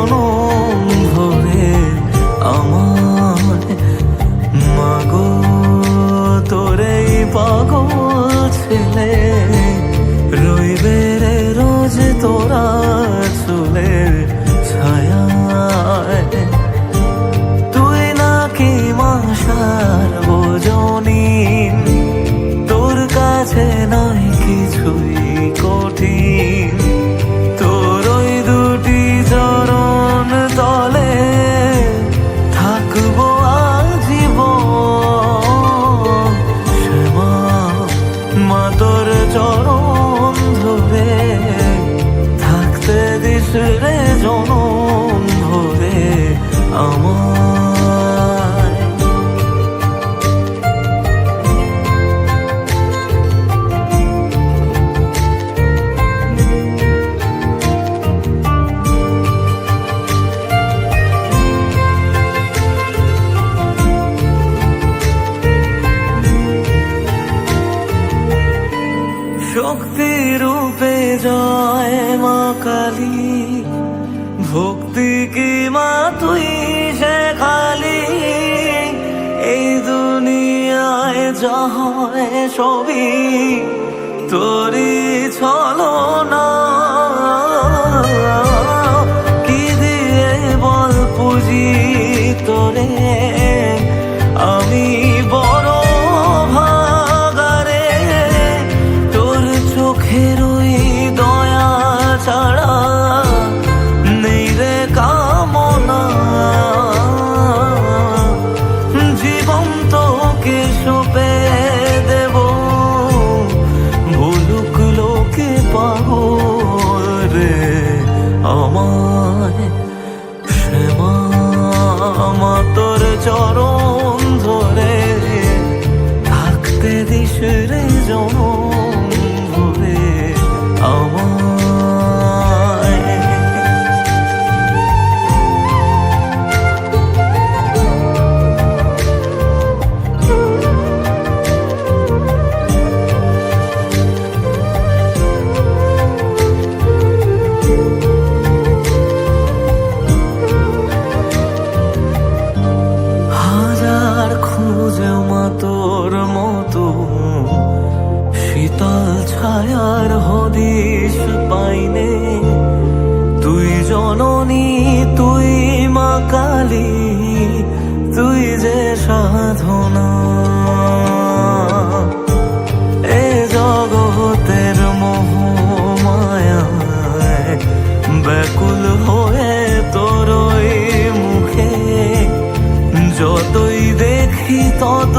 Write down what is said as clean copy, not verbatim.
জনম ধরে আমার মাগো তোরে পাগল ছেলে রইবে রে রোজ তোরা চুলের ছায়ায় তুই নাকি মাসার বোঝনিন তোর কাছে নয় কিছুই কঠিন তোর ওই দুটি চরণ তলে থাকবো আজীবন শ্যামা মা তোর চরণ ধরে থাকতে দিস রে জনম ধরে আমার শক্তি রূপে জয় মা কালী ভক্তি কি মা তুই শেখালি এই দুনিয়ায় যা হয় সবই তোরই ছলনা কি দিয়ে বল পুজি তোরে আমি বড় ভাগারে তোর চোখের ওই দয়া ছাড়া নেই রে কামনা জীবন তোকে সঁপে দেব বলুক লোকে পাগল রে আমায় শ্যামা মা তোর চরণ ধরে থাকতে দিস রে জনম ধরে আমায় হাজার খুঁজে মা তোর মতো শীতল ছায়ার হদিশ পাইনে তুই জননী তুই মা কালী তুই যে সাধনা এ জগতের মোহ মায়ায় ব্যাকুল হয়ে তোর ওই মুখে যতই দেখি তত